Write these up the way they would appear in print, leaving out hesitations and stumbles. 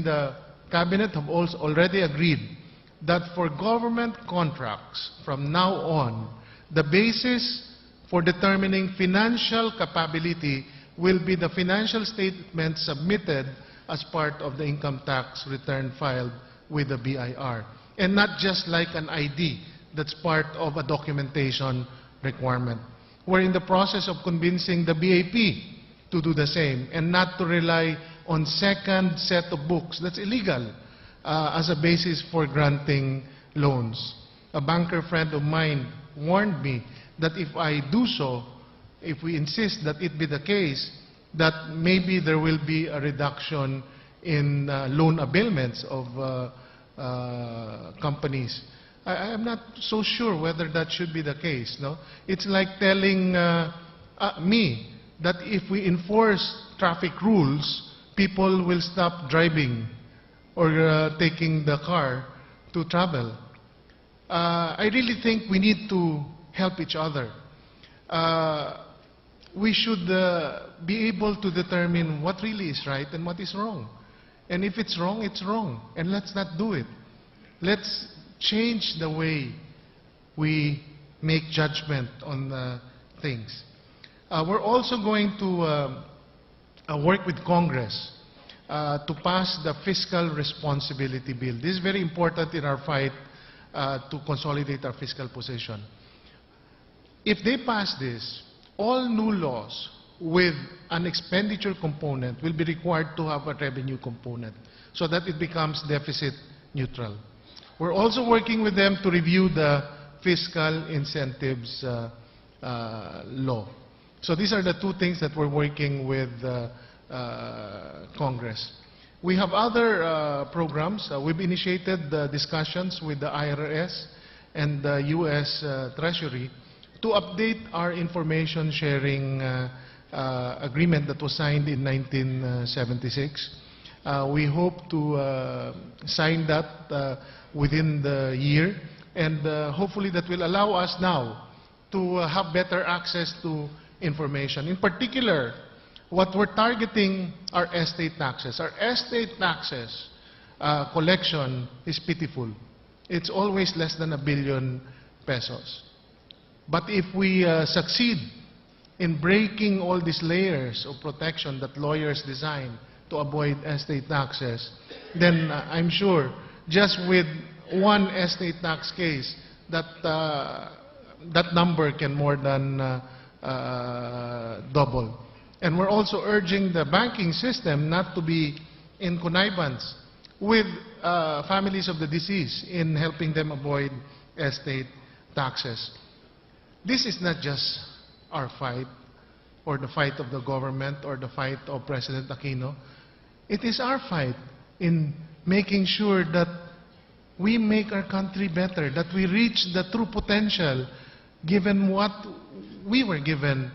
the Cabinet have also already agreed that for government contracts from now on, the basis for determining financial capability will be the financial statement submitted as part of the income tax return filed with the BIR, and not just like an ID that's part of a documentation requirement. We're in the process of convincing the BAP to do the same and not to rely on second set of books. That's illegal as a basis for granting loans. A banker friend of mine warned me that if I do so, if we insist that it be the case, that maybe there will be a reduction in loan availments of companies. I am not so sure whether that should be the case. No? It's like telling me that if we enforce traffic rules, people will stop driving or taking the car to travel. I really think we need to help each other. We should be able to determine what really is right and what is wrong. And if it's wrong, it's wrong. And let's not do it. Let's change the way we make judgment on things. We're also going to work with Congress to pass the Fiscal Responsibility Bill. This is very important in our fight to consolidate our fiscal position. If they pass this, all new laws with an expenditure component will be required to have a revenue component so that it becomes deficit neutral. We're also working with them to review the fiscal incentives law. So these are the two things that we're working with Congress. We have other programs. We've initiated discussions with the IRS and the U.S. Treasury to update our information sharing agreement that was signed in 1976. We hope to sign that within the year, and hopefully that will allow us now to have better access to information. In particular, what we're targeting are estate taxes. Our estate taxes collection is pitiful. It's always less than ₱1 billion. But if we succeed in breaking all these layers of protection that lawyers design to avoid estate taxes, then I'm sure just with one estate tax case, that number can more than double. And we're also urging the banking system not to be in connivance with families of the deceased in helping them avoid estate taxes. This is not just our fight, or the fight of the government, or the fight of President Aquino. It is our fight in making sure that we make our country better, that we reach the true potential given what we were given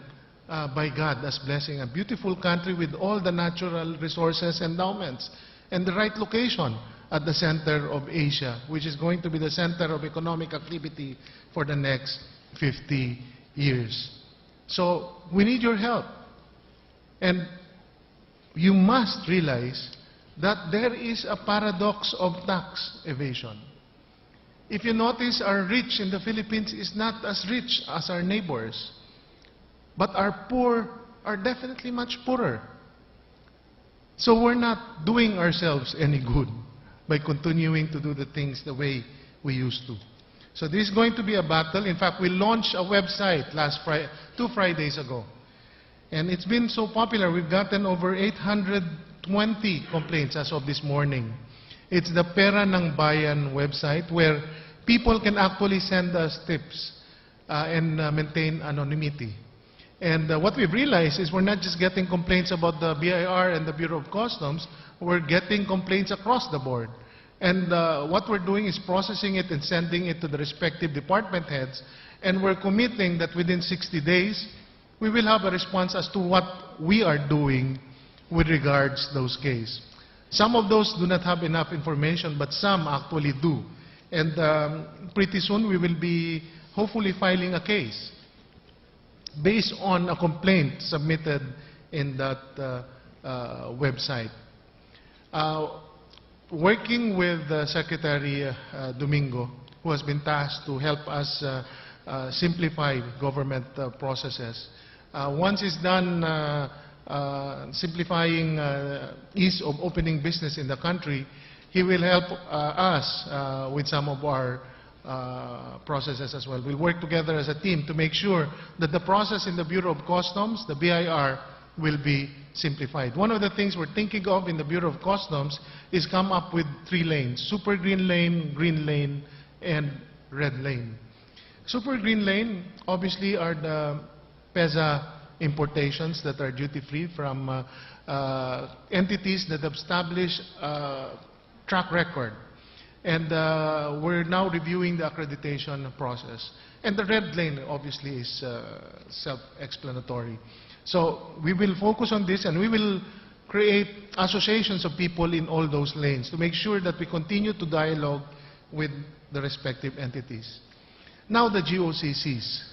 by God as blessing, a beautiful country with all the natural resources, endowments, and the right location at the center of Asia, which is going to be the center of economic activity for the next 50 years. So we need your help. And you must realize that there is a paradox of tax evasion. If you notice, our rich in the Philippines is not as rich as our neighbors, but our poor are definitely much poorer. So we're not doing ourselves any good by continuing to do the things the way we used to. So this is going to be a battle. In fact, we launched a website 2 Fridays ago. And it's been so popular, we've gotten over 820 complaints as of this morning. It's the Pera ng Bayan website where people can actually send us tips and maintain anonymity. And what we've realized is we're not just getting complaints about the BIR and the Bureau of Customs, we're getting complaints across the board. And what we're doing is processing it and sending it to the respective department heads. And we're committing that within 60 days, we will have a response as to what we are doing with regards to those cases. Some of those do not have enough information, but some actually do. And pretty soon we will be hopefully filing a case based on a complaint submitted in that website. working with Secretary Domingo, who has been tasked to help us simplify government processes. Once it's done simplifying ease of opening business in the country, he will help us with some of our processes as well. We'll work together as a team to make sure that the process in the Bureau of Customs, the BIR, will be simplified. One of the things we're thinking of in the Bureau of Customs is come up with 3 lanes: super green lane, and red lane. Super green lane obviously are the PEZA importations that are duty-free from entities that have established track record. And we're now reviewing the accreditation process. And the red lane obviously is self-explanatory. So we will focus on this, and we will create associations of people in all those lanes to make sure that we continue to dialogue with the respective entities. Now the GOCCs.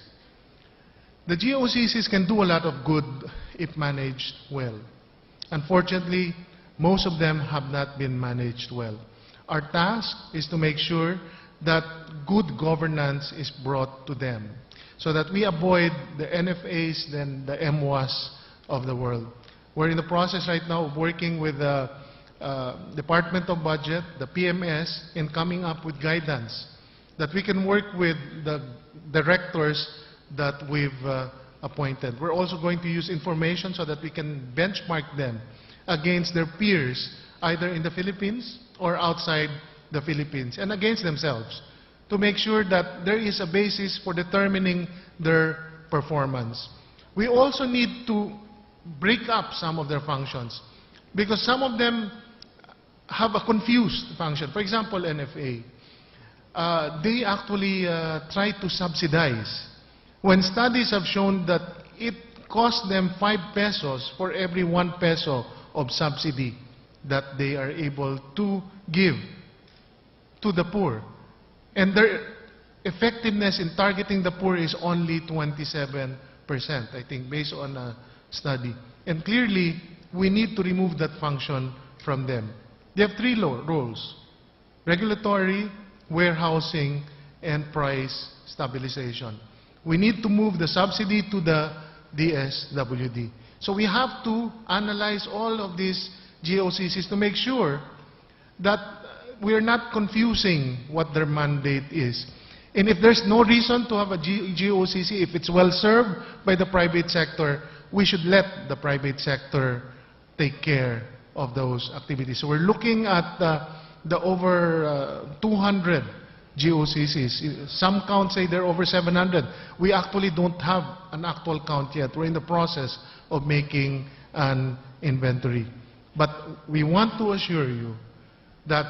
The GOCCs can do a lot of good if managed well. Unfortunately, most of them have not been managed well. Our task is to make sure that good governance is brought to them, so that we avoid the NFAs and the MWAs of the world. We're in the process right now of working with the Department of Budget, the PMS, in coming up with guidance that we can work with the directors that we've appointed. We're also going to use information so that we can benchmark them against their peers, either in the Philippines or outside the Philippines, and against themselves, to make sure that there is a basis for determining their performance. We also need to break up some of their functions, because some of them have a confused function. For example, NFA. They actually try to subsidize, when studies have shown that it costs them 5 pesos for every 1 peso of subsidy that they are able to give to the poor. And their effectiveness in targeting the poor is only 27%, I think, based on a study. And clearly, we need to remove that function from them. They have 3 roles: regulatory, warehousing, and price stabilization. We need to move the subsidy to the DSWD. So we have to analyze all of these GOCCs to make sure that we are not confusing what their mandate is. And if there's no reason to have a GOCC, if it's well served by the private sector, we should let the private sector take care of those activities. So we're looking at the over 200 GOCCs. Some counts say they're over 700. We actually don't have an actual count yet. We're in the process of making an inventory. But we want to assure you that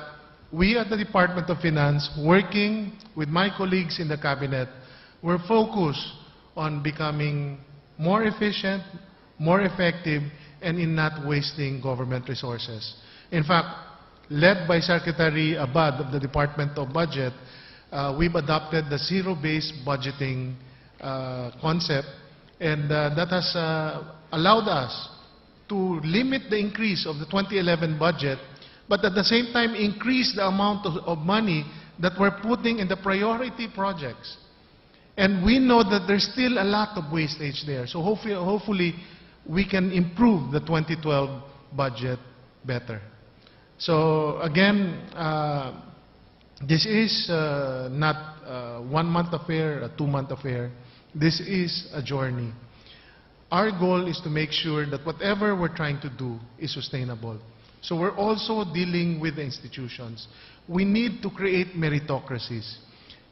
we at the Department of Finance, working with my colleagues in the Cabinet, we're focused on becoming more efficient, more effective, and in not wasting government resources. In fact, led by Secretary Abad of the Department of Budget, we've adopted the zero-based budgeting concept, and that has allowed us to limit the increase of the 2011 budget, but at the same time increase the amount of money that we're putting in the priority projects. And we know that there's still a lot of wastage there. So hopefully we can improve the 2012 budget better. So again, this is not a 1-month affair, a 2-month affair. This is a journey. Our goal is to make sure that whatever we're trying to do is sustainable. So we're also dealing with the institutions. We need to create meritocracies.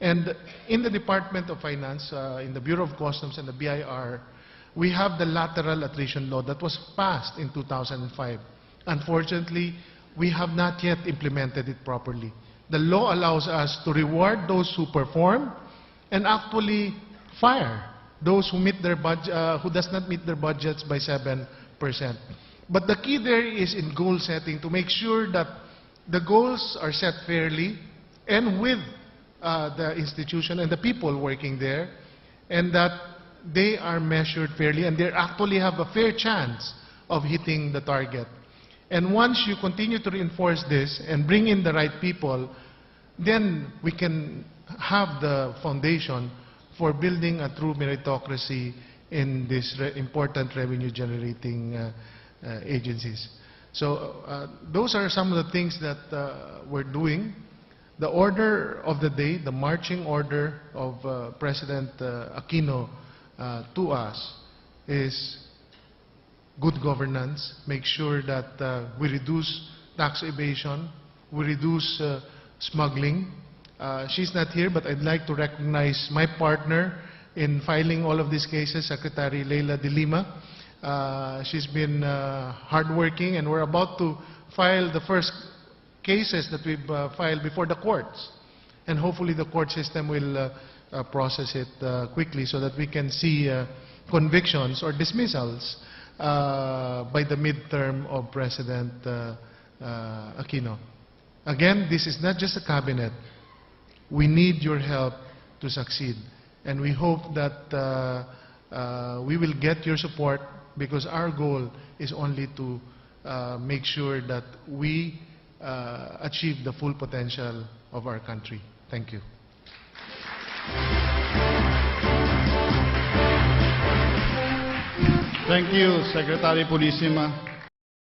And in the Department of Finance, in the Bureau of Customs and the BIR, we have the lateral attrition law that was passed in 2005. Unfortunately, we have not yet implemented it properly. The law allows us to reward those who perform and actually fire those who meet their who does not meet their budgets by 7%. But the key there is in goal setting, to make sure that the goals are set fairly and with the institution and the people working there, and that they are measured fairly and they actually have a fair chance of hitting the target. And once you continue to reinforce this and bring in the right people, then we can have the foundation for building a true meritocracy in these important revenue-generating agencies. So those are some of the things that we're doing. The order of the day, the marching order of President Aquino to us is good governance, make sure that we reduce tax evasion, we reduce smuggling. She's not here, but I'd like to recognize my partner in filing all of these cases, Secretary Leila de Lima. She's been hardworking, and we're about to file the first cases that we've filed before the courts. And hopefully the court system will process it quickly so that we can see convictions or dismissals by the midterm of President Aquino. Again, this is not just a cabinet. We need your help to succeed. And we hope that we will get your support, because our goal is only to make sure that we achieve the full potential of our country. Thank you. Thank you, Secretary Pulissima.